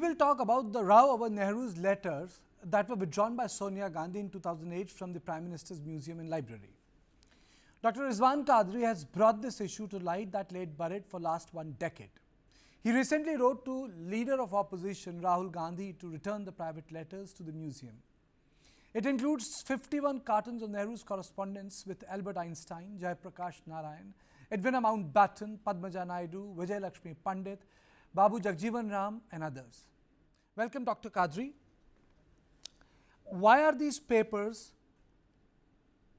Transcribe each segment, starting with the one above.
will talk about the row over Nehru's letters that were withdrawn by Sonia Gandhi in 2008 from the Prime Minister's Museum and Library. Dr. Rizwan Qadri has brought this issue to light that lay buried for last 1 decade. He recently wrote to leader of opposition Rahul Gandhi to return the private letters to the museum. It includes 51 cartons of Nehru's correspondence with Albert Einstein, Jayaprakash Narayan, Edwina Mountbatten, Padmaja Naidu, Vijay Lakshmi Pandit, Babu Jagjeevan Ram and others. Welcome, Dr. Qadri. Why are these papers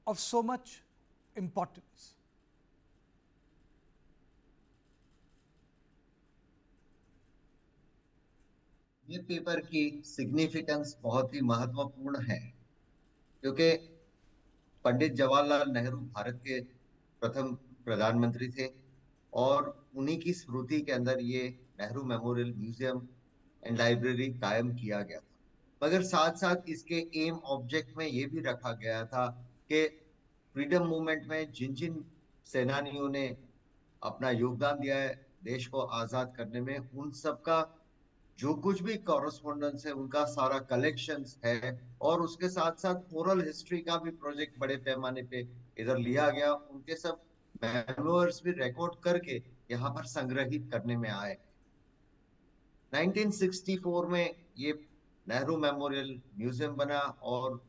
of so much importance? ये paper की significance बहुत ही महत्वपूर्ण है क्योंकि पंडित जवाहरलाल नेहरू भारत के प्रथम प्रधानमंत्री थे और उन्हीं की स्मृति के अंदर ये Nehru memorial museum and library कायम किया गया था। मगर साथ साथ इसके एम ऑब्जेक्ट में ये भी रखा गया था कि फ्रीडम मूवमेंट में जिन जिन सेनानियों ने अपना योगदान दिया है देश को आजाद करने में, उन सबका जो कुछ भी कॉरेस्पॉन्डेंस है उनका सारा कलेक्शंस है और उसके साथ साथ ओरल हिस्ट्री का भी प्रोजेक्ट बड़े पैमाने पे इधर लिया गया। उनके सब मेमोइर्स भी रिकॉर्ड करके यहाँ पर संग्रहित करने में आए। 1964 में ये नेहरू मेमोरियल म्यूजियम बना और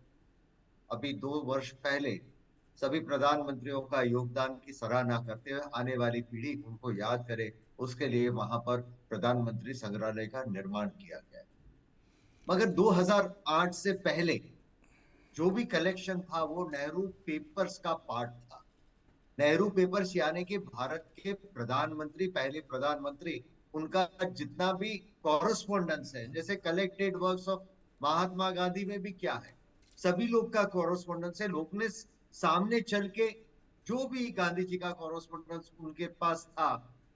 अभी 2 वर्ष पहले सभी प्रधानमंत्रियों का योगदान की सराहना करते हुए आने वाली पीढ़ी उनको याद करे, उसके लिए वहां पर प्रधानमंत्री संग्रहालय का निर्माण किया गया। मगर 2008 से पहले जो भी कलेक्शन था वो नेहरू पेपर्स का पार्ट था। नेहरू पेपर्स यानी कि भारत के प्रधानमंत्री, पहले प्रधानमंत्री, उनका जितना भी कॉरेस्पॉन्डेंस है, जैसे collected works of Mahatma Gandhi में भी क्या है, सभी लोग का कॉरेस्पॉन्डेंस है। लोग ने सामने चल के जो भी गांधी जी का कॉरेस्पॉन्डेंस उनके पास था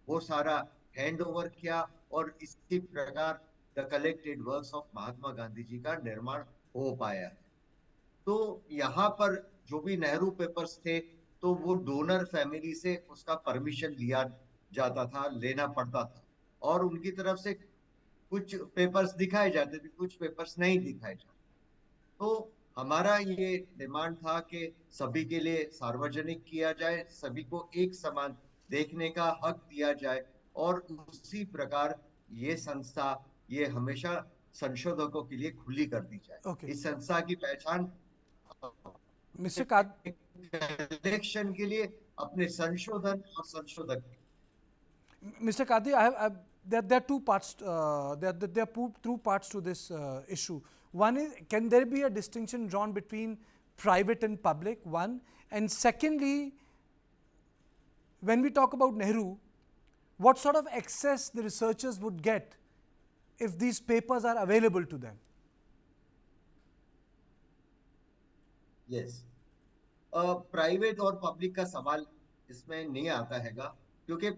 वो सारा हैंड ओवर किया और इसी प्रकार the collected works of Mahatma Gandhi ji का निर्माण हो पाया है। तो यहाँ पर जो भी नेहरू पेपर्स थे तो वो डोनर फैमिली से उसका परमिशन लिया जाता था, लेना पड़ता था और उनकी तरफ से कुछ पेपर्स दिखाए जाते थे, कुछ पेपर्स नहीं दिखाए जाते। तो हमारा ये डिमांड था कि सभी के लिए सार्वजनिक किया जाए, सभी को एक समान देखने का हक दिया जाए और उसी प्रकार ये संस्था ये हमेशा संशोधकों के लिए खुली कर दी जाए। इस संस्था की पहचान मिस्टर कलेक्शन के लिए अपने संशोधन और संशोधक। Mr. Qadri, there are two parts. There are two parts to this issue. One is, can there be a distinction drawn between private and public? One, and secondly, when we talk about Nehru, what sort of access the researchers would get if these papers are available to them? Yes. Private और public का सवाल इसमें नहीं आता हैगा क्योंकि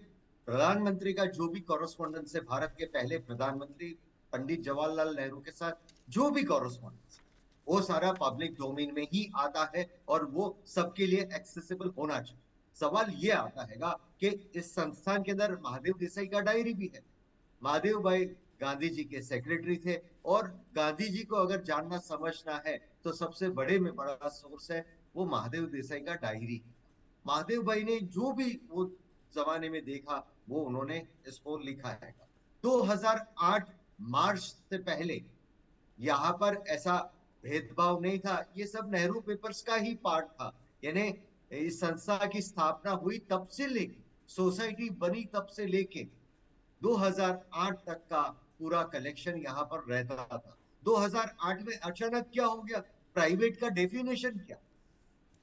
प्रधानमंत्री का जो भी कॉरेस्पॉन्डेंस है, भारत के पहले प्रधानमंत्री पंडित जवाहरलाल नेहरू के साथ जो भी कॉरेस्पॉन्डेंस वो सारा पब्लिक डोमेन में ही आता है और वो सबके लिए एक्सेसिबल होना चाहिए। सवाल ये आता हैगा कि इस संस्थान के अंदर महादेव देसाई का डायरी भी है। महादेव भाई गांधी जी के सेक्रेटरी थे और गांधी जी को अगर जानना समझना है तो सबसे बड़े में बड़ा सोर्स है वो महादेव देसाई का डायरी। महादेव भाई ने जो भी वो जमाने में देखा वो उन्होंने इसको लिखा है। 2008 मार्च से पहले यहाँ पर ऐसा भेदभाव नहीं था, ये सब नेहरू पेपर्स का ही पार्ट था। यानी इस संस्था की स्थापना हुई तब से लेके, सोसाइटी बनी तब से लेके 2008 तक का पूरा कलेक्शन यहाँ पर रहता था। 2008 में अचानक क्या हो गया? प्राइवेट का डेफिनेशन क्या?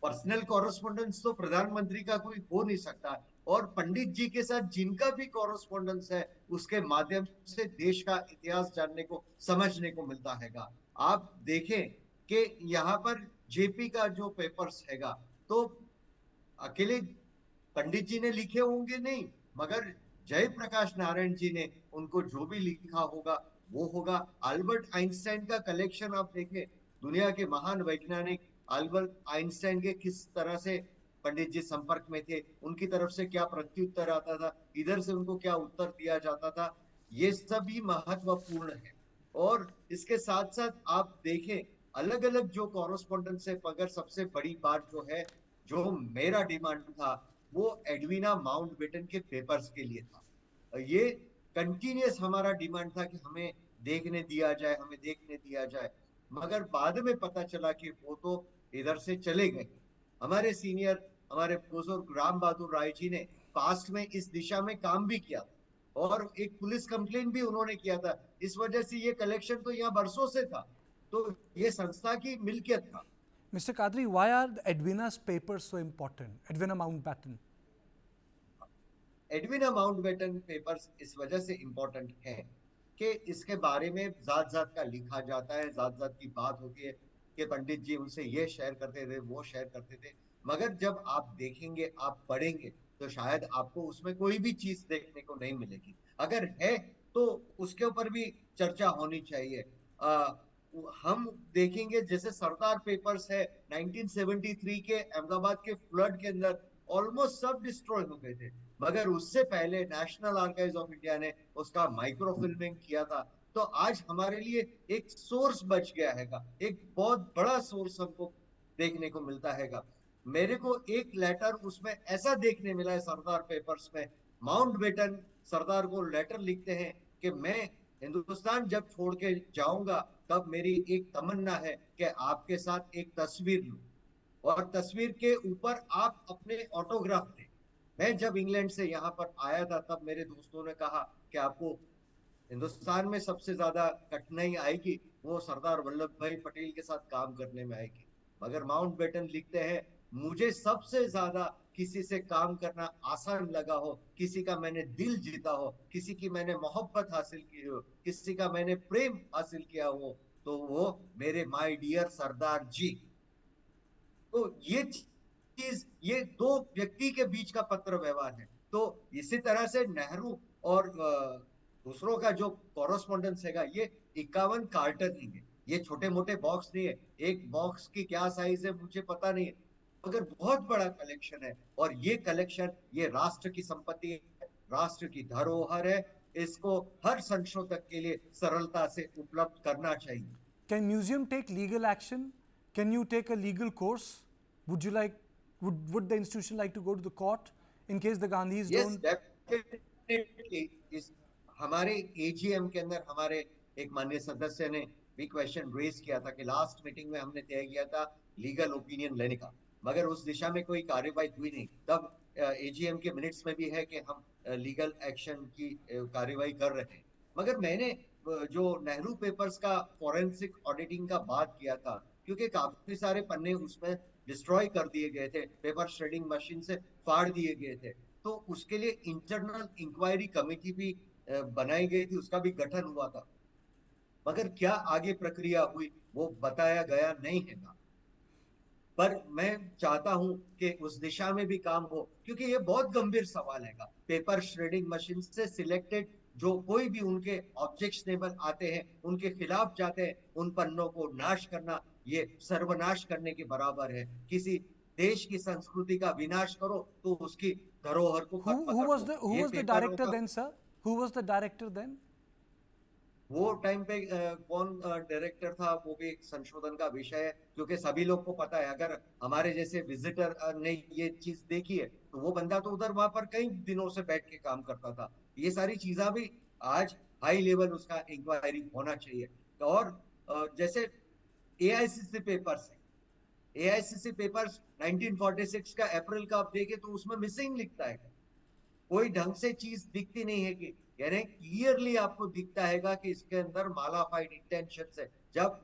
पर्सनल कॉरेस्पॉन्डेंस तो प्रधानमंत्री का कोई हो नहीं सकता और पंडित जी के साथ जिनका भी कॉरेस्पॉन्डेंस है उसके माध्यम से देश का इतिहास जानने को, समझने को मिलता हैगा। आप देखें कि यहाँ पर जेपी का जो पेपर्स हैगा तो अकेले पंडित जी ने लिखे होंगे नहीं, मगर जयप्रकाश नारायण जी ने उनको जो भी लिखा होगा वो होगा। अल्बर्ट आइंस्टाइन का कलेक्शन आप देखें, दुनिया के महान वैज्ञानिक अल्बर्ट आइंस्टाइन के किस तरह से पंडित जी संपर्क में थे, उनकी तरफ से क्या प्रत्युत्तर आता था, इधर से उनको क्या उत्तर दिया जाता था, ये सभी महत्वपूर्ण है। और इसके साथ साथ आप देखें अलग अलग जो कॉरेस्पॉन्डेंस है, मगर सबसे बड़ी बात जो है, जो मेरा डिमांड था, वो एडविना माउंटबेटन के पेपर्स के लिए था। ये कंटिन्यूस हमारा डिमांड था कि हमें देखने दिया जाए, हमें देखने दिया जाए। मगर बाद में पता चला कि वो तो इधर से चले गए। हमारे सीनियर, हमारे बुजुर्ग राम बहादुर राय जी ने पास्ट में इस दिशा में काम भी किया और एक पुलिस कंप्लेन भी उन्होंने किया था। इस वजह से ये कलेक्शन तो यहाँ बरसों से था, तो ये संस्था की मिल्कियत था। Mr. Kadri, why are Edwina's papers so important? Edwina Mountbatten. Edwina Mountbatten papers इस वजह से इंपॉर्टेंट है कि इसके बारे में जात जात का लिखा जाता है, जात जात की बात होती है कि पंडित जी उनसे ये शेयर करते थे, वो शेयर करते थे। मगर जब आप देखेंगे, आप पढ़ेंगे, तो शायद आपको उसमें कोई भी चीज देखने को नहीं मिलेगी। अगर है तो उसके ऊपर भी चर्चा होनी चाहिए। हम देखेंगे जैसे सरदार पेपर्स है, 1973 के अहमदाबाद के फ्लड के अंदर ऑलमोस्ट सब डिस्ट्रॉय हो गए थे। मगर उससे पहले नेशनल आर्काइव्स ऑफ इंडिया ने उसका माइक्रो फिल्मिंग किया था। तो आज हमारे लिए एक सोर्स बच गया हैगा, एक बहुत बड़ा सोर्स हमको देखने को मिलता हैगा। मेरे को एक लेटर उसमें ऐसा देखने मिला है सरदार पेपर्स में। माउंटबेटन सरदार को लेटर लिखते हैं कि मैं हिंदुस्तान जब छोड़ के जाऊंगा, तब मेरी एक तमन्ना है कि आपके साथ एक तस्वीर लूं और तस्वीर के ऊपर आप अपने ऑटोग्राफ दें। मैं जब इंग्लैंड से यहाँ पर आया था, तब मेरे दोस्तों ने कहा कि आपको हिंदुस्तान में सबसे ज्यादा कठिनाई आएगी वो सरदार वल्लभ भाई पटेल के साथ काम करने में आएगी। मगर माउंटबेटन लिखते हैं, मुझे सबसे ज्यादा किसी से काम करना आसान लगा हो, किसी का मैंने दिल जीता हो, किसी की मैंने मोहब्बत हासिल की हो, किसी का मैंने प्रेम हासिल किया हो, तो वो मेरे माय डियर सरदार जी। तो ये चीज, ये दो व्यक्ति के बीच का पत्र व्यवहार है। तो इसी तरह से नेहरू और दूसरों का जो कॉरेस्पॉन्डेंस हैगा, ये 51 कार्टन है। ये छोटे मोटे बॉक्स नहीं है। एक बॉक्स की क्या साइज है मुझे पता नहीं है, मगर बहुत बड़ा कलेक्शन है। और ये कलेक्शन, ये राष्ट्र की संपत्ति है, राष्ट्र की धरोहर है। इसको हर संशोधक के लिए सरलता से उपलब्ध करना चाहिए। Can museum take legal action? Can you take a legal course? Would you like, would the institution like to go to the court in case the Gandhis yes don't? Definitely. इस हमारे एजीएम के अंदर हमारे एक माननीय सदस्य ने भी क्वेश्चन रेज किया था कि लास्ट मीटिंग में हमने तय किया था लीगल ओपिनियन लेने का, मगर उस दिशा में कोई कार्यवाही हुई नहीं। तब एजीएम के मिनट्स में भी है कि हम लीगल एक्शन की कार्यवाही कर रहे हैं। मगर मैंने जो नेहरू पेपर्स का फॉरेंसिक ऑडिटिंग का बात किया था, क्योंकि काफी सारे पन्ने उसमें डिस्ट्रॉय कर दिए गए थे, पेपर श्रेडिंग मशीन से फाड़ दिए गए थे। तो उसके लिए इंटरनल इंक्वायरी कमेटी भी बनाई गई थी, उसका भी गठन हुआ था। मगर क्या आगे प्रक्रिया हुई वो बताया गया नहीं है। पर मैं चाहता हूं कि उस दिशा में भी काम हो, क्योंकि ये बहुत गंभीर सवाल है। पेपर श्रेडिंग मशीन से सिलेक्टेड जो कोई भी उनके ऑब्जेक्शनेबल आते हैं, उनके खिलाफ जाते हैं, उन पन्नों को नाश करना ये सर्वनाश करने के बराबर है। किसी देश की संस्कृति का विनाश करो तो उसकी धरोहर को Who, मत who पकड़ was लो। the who ये was the पेपरों director का then, sir? Who was the director then? वो टाइम पे कौन डायरेक्टर था वो भी एक संशोधन का विषय है, क्योंकि सभी लोग को पता है। अगर हमारे जैसे विजिटर ने ये चीज देखी है, तो वो बंदा तो उधर वहां पर कई दिनों से बैठ के काम करता था। ये सारी चीजा भी आज हाई लेवल उसका इंक्वायरी होना चाहिए। और जैसे एआईसीसी पेपर्स है, एआईसीसी पेपर्स 1946 का अप्रैल का आप देखें तो उसमें मिसिंग लिखता है। कोई ढंग से चीज दिखती नहीं है कि, यानी क्लियरली आपको दिखता हैगा कि इसके अंदर मालाफाइड इंटेंशन है। जब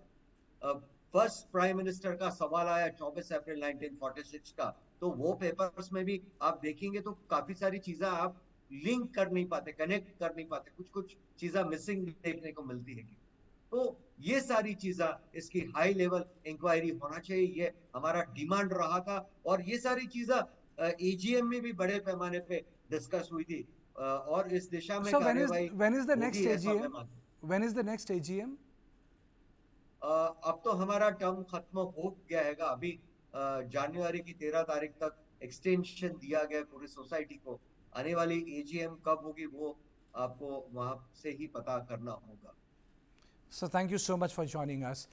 फर्स्ट प्राइम मिनिस्टर का सवाल आया 24 अप्रैल 1946 का, तो वो पेपर्स में भी आप देखेंगे तो काफी सारी चीजें आप लिंक कर नहीं पाते, कनेक्ट कर नहीं पाते, कुछ कुछ चीजें मिसिंग देखने को मिलती है। तो ये सारी चीजें, इसकी हाई लेवल इंक्वायरी होना चाहिए, ये हमारा डिमांड रहा था। और ये सारी चीजें एजीएम में भी बड़े पैमाने पे डिस्कस हुई थी और इस दिशा में So कार्यवाही when is the next होगी ऐसा मैं AGM? मानता हूँ। When is the next AGM? अब तो हमारा टर्म खत्म हो गया हैगा। अभी जनवरी की 13 तारीख तक एक्सटेंशन दिया गया पूरी सोसाइटी को। आने वाली एजीएम कब होगी वो आपको वहां से ही पता करना होगा। So thank you so much for joining us.